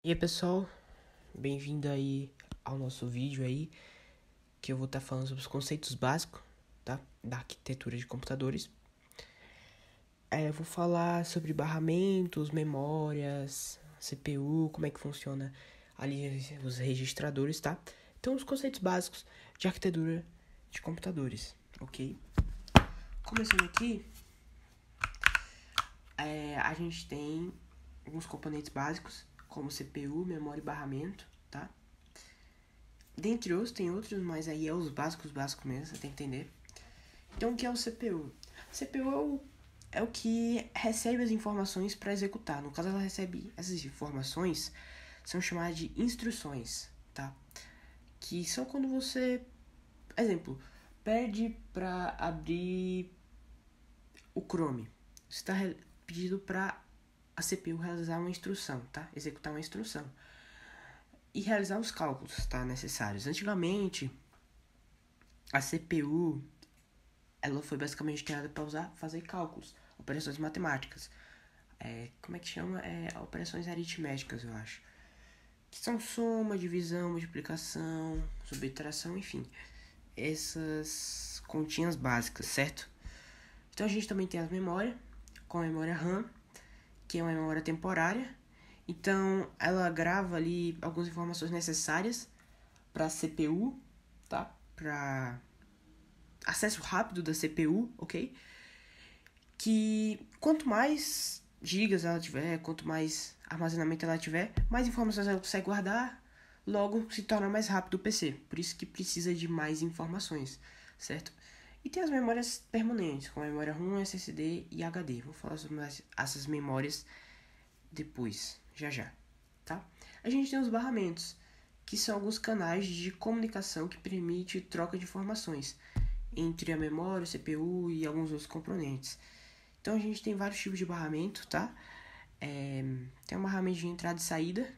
E aí pessoal, bem-vindo aí ao nosso vídeo aí, que eu vou estar falando sobre os conceitos básicos, tá? Da arquitetura de computadores. Eu vou falar sobre barramentos, memórias, CPU, como é que funciona ali os registradores, tá? Então, os conceitos básicos de arquitetura de computadores, ok? Começando aqui, a gente tem alguns componentes básicos, como CPU, memória e barramento, tá? Dentre outros, tem outros, mas aí é os básicos mesmo, você tem que entender. Então, o que é o CPU? CPU é o que recebe as informações para executar. No caso, ela recebe essas informações, são chamadas de instruções, tá? Que são quando você, exemplo, pede para abrir o Chrome. Você está pedindo para a CPU realizar uma instrução, tá? Executar uma instrução. E realizar os cálculos, tá? Necessários. Antigamente, a CPU ela foi basicamente criada para fazer cálculos, operações matemáticas. Como é que chama? Operações aritméticas, eu acho. Que são soma, divisão, multiplicação, subtração, enfim. Essas continhas básicas, certo? Então a gente também tem as memórias, com a memória RAM, que é uma memória temporária. Então ela grava ali algumas informações necessárias para a CPU, tá? Para acesso rápido da CPU, ok? Que quanto mais gigas ela tiver, quanto mais armazenamento ela tiver, mais informações ela consegue guardar, logo se torna mais rápido o PC. Por isso que precisa de mais informações, certo? E tem as memórias permanentes, como a memória RAM, SSD e HD. Vou falar sobre essas memórias depois, já, tá? A gente tem os barramentos, que são alguns canais de comunicação que permite troca de informações entre a memória, o CPU e alguns outros componentes. Então a gente tem vários tipos de barramento, tá? Tem um barramento de entrada e saída,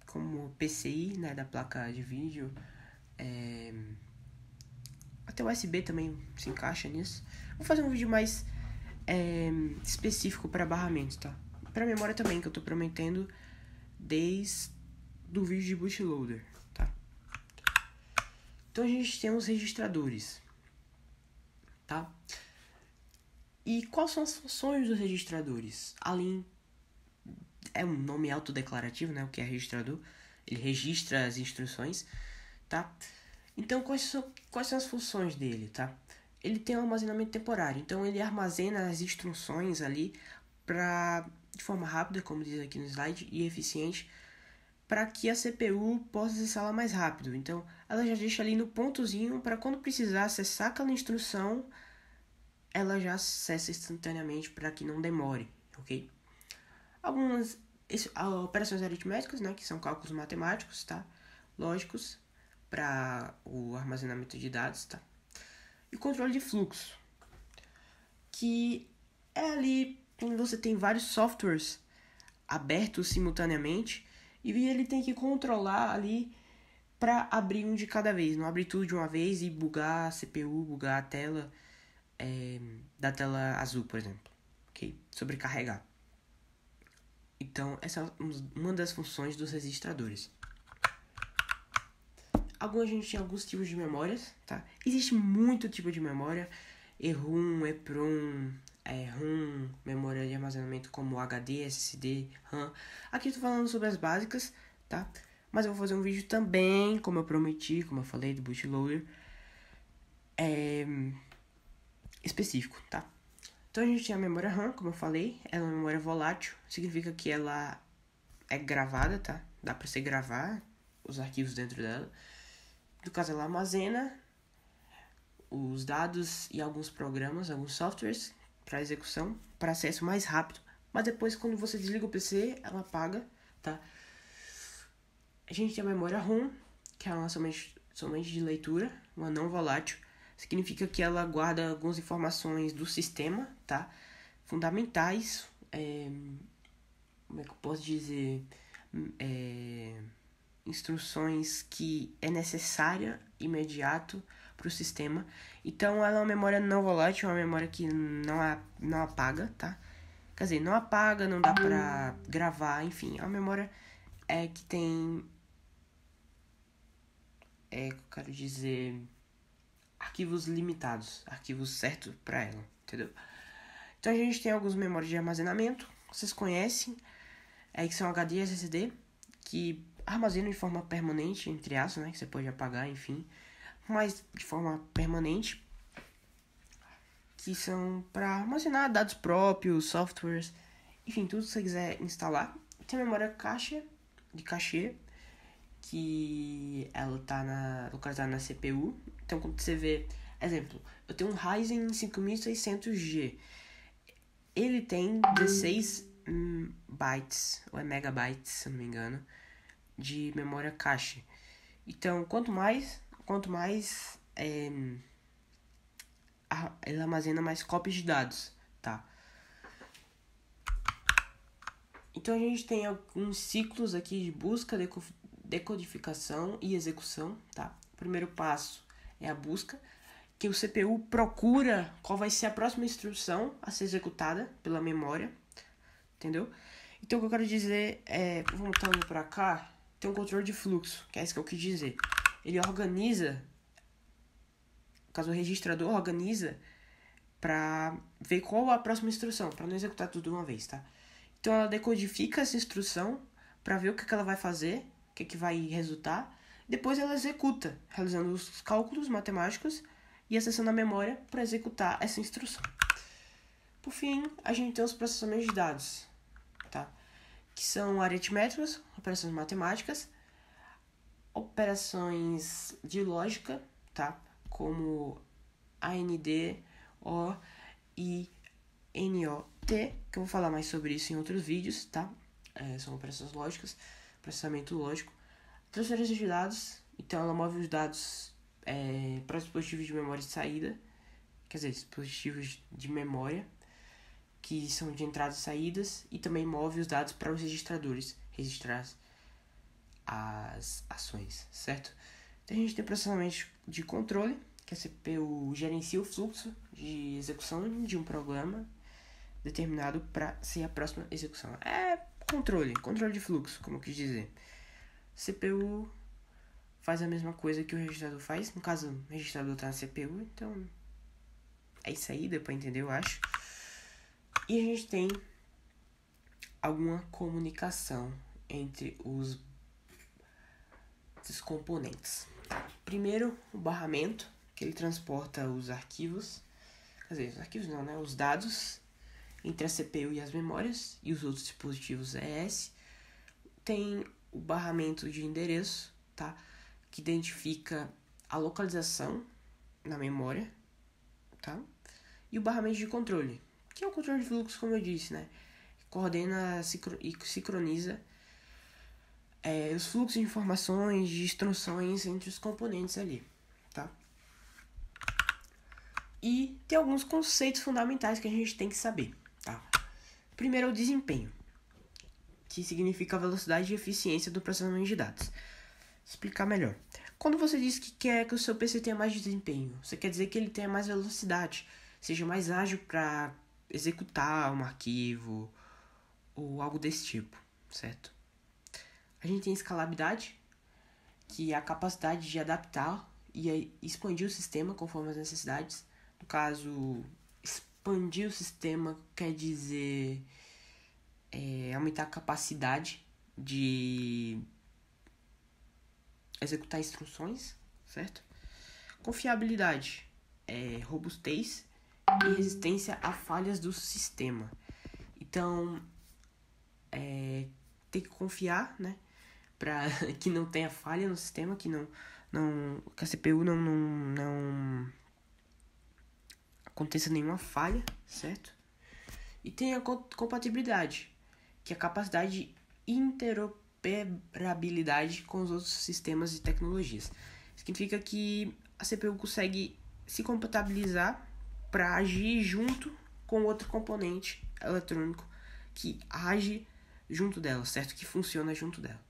como PCI, né, da placa de vídeo. Até o USB também se encaixa nisso. Vou fazer um vídeo mais específico para barramento, tá? Para memória também, que eu tô prometendo desde o vídeo de bootloader, tá? Então a gente tem os registradores, tá? E quais são as funções dos registradores? Além, é um nome autodeclarativo, né? O que é registrador? Ele registra as instruções, tá? Então, quais são as funções dele, tá? Ele tem um armazenamento temporário, então ele armazena as instruções ali de forma rápida, como diz aqui no slide, e eficiente, para que a CPU possa acessá-la mais rápido. Então, ela já deixa ali no pontozinho para quando precisar acessar aquela instrução, ela já acessa instantaneamente para que não demore, ok? Algumas operações aritméticas, né, que são cálculos matemáticos, tá? Lógicos, para o armazenamento de dados, tá? E o controle de fluxo, que é ali quando você tem vários softwares abertos simultaneamente e ele tem que controlar ali para abrir um de cada vez, não abrir tudo de uma vez e bugar a CPU, bugar a tela da tela azul, por exemplo, ok? Sobrecarregar. Então, essa é uma das funções dos registradores. A gente tem alguns tipos de memórias, tá? Existe muito tipo de memória. EROM, EPROM, ROM, memória de armazenamento como HD, SSD, RAM. Aqui eu tô falando sobre as básicas, tá? Mas eu vou fazer um vídeo também, como eu prometi, como eu falei, do bootloader. Específico, tá? Então a gente tem a memória RAM, como eu falei. Ela é uma memória volátil. Significa que ela é gravada, tá? Dá pra você gravar os arquivos dentro dela. No caso, ela armazena os dados e alguns programas, alguns softwares para execução, para acesso mais rápido. Mas depois, quando você desliga o PC, ela apaga, tá? A gente tem a memória ROM, que é uma somente de leitura, uma não volátil. Significa que ela guarda algumas informações do sistema, tá? Fundamentais, como é que eu posso dizer? Instruções que é necessária imediato para o sistema. Então ela é uma memória não volátil, uma memória que não apaga, tá? Quer dizer, não apaga, não dá para gravar, enfim, é uma memória é que tem, eu quero dizer, arquivos limitados, arquivos certos para ela, entendeu? Então a gente tem algumas memórias de armazenamento, vocês conhecem, que são HD e SSD, que armazenam de forma permanente, entre aspas, né, que você pode apagar, enfim, mas de forma permanente, que são para armazenar dados próprios, softwares, enfim, tudo que você quiser instalar. Tem a memória de cachê, que ela tá localizada na CPU. Então, quando você vê, exemplo, eu tenho um Ryzen 5600G. Ele tem 16 bytes, ou megabytes, se eu não me engano, de memória cache. Então, quanto mais ele armazena mais cópias de dados, tá? Então a gente tem alguns ciclos aqui de busca, decodificação e execução, tá? O primeiro passo é a busca, que o CPU procura qual vai ser a próxima instrução a ser executada pela memória, entendeu? Então o que eu quero dizer é, voltando para cá, tem um controle de fluxo, que é isso que eu quis dizer. Ele organiza, no caso o registrador organiza para ver qual a próxima instrução, para não executar tudo de uma vez, tá? Então ela decodifica essa instrução para ver o que ela vai fazer, o que vai resultar. Depois ela executa, realizando os cálculos matemáticos e acessando a memória para executar essa instrução. Por fim, a gente tem os processamentos de dados, tá? Que são aritméticas, operações matemáticas, operações de lógica, tá? Como AND, O e NOT, que eu vou falar mais sobre isso em outros vídeos, tá? São operações lógicas, processamento lógico. Transferência de dados, então ela move os dados para dispositivos de memória de saída, quer dizer, dispositivos de memória, que são de entradas e saídas, e também move os dados para os registradores, registrar as ações, certo? Então a gente tem processamento de controle, que a CPU gerencia o fluxo de execução de um programa determinado para ser a próxima execução. Controle de fluxo, como eu quis dizer. CPU faz a mesma coisa que o registrador faz, no caso o registrador está na CPU, então é isso aí, deu para entender, eu acho. E a gente tem alguma comunicação entre os componentes. Primeiro, o barramento, que ele transporta os arquivos, quer dizer, os arquivos não, né? Os dados entre a CPU e as memórias e os outros dispositivos ES. Tem o barramento de endereço, tá? Que identifica a localização na memória, tá? E o barramento de controle, que é o controle de fluxo, como eu disse, né? Coordena e sincroniza os fluxos de informações, de instruções entre os componentes ali, tá? E tem alguns conceitos fundamentais que a gente tem que saber, tá? Primeiro é o desempenho, que significa a velocidade e eficiência do processamento de dados. Vou explicar melhor. Quando você diz que quer que o seu PC tenha mais desempenho, você quer dizer que ele tenha mais velocidade, seja mais ágil para executar um arquivo ou algo desse tipo, certo? A gente tem escalabilidade, que é a capacidade de adaptar e expandir o sistema conforme as necessidades. No caso, expandir o sistema quer dizer aumentar a capacidade de executar instruções, certo? Confiabilidade, robustez e resistência a falhas do sistema. Então, tem que confiar, né? Para que não tenha falha no sistema, que que a CPU não aconteça nenhuma falha, certo? E tem a compatibilidade, que é a capacidade de interoperabilidade com os outros sistemas e tecnologias. Significa que a CPU consegue se compatibilizar para agir junto com outro componente eletrônico que age junto dela, certo? Que funciona junto dela.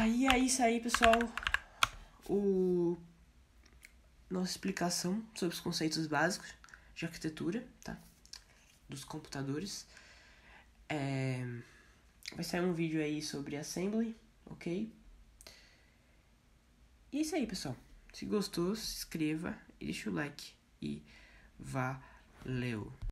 E é isso aí, pessoal. Nossa explicação sobre os conceitos básicos de arquitetura, tá? Dos computadores. Vai sair um vídeo aí sobre Assembly, ok? E é isso aí, pessoal. Se gostou, se inscreva e deixa o like. E valeu!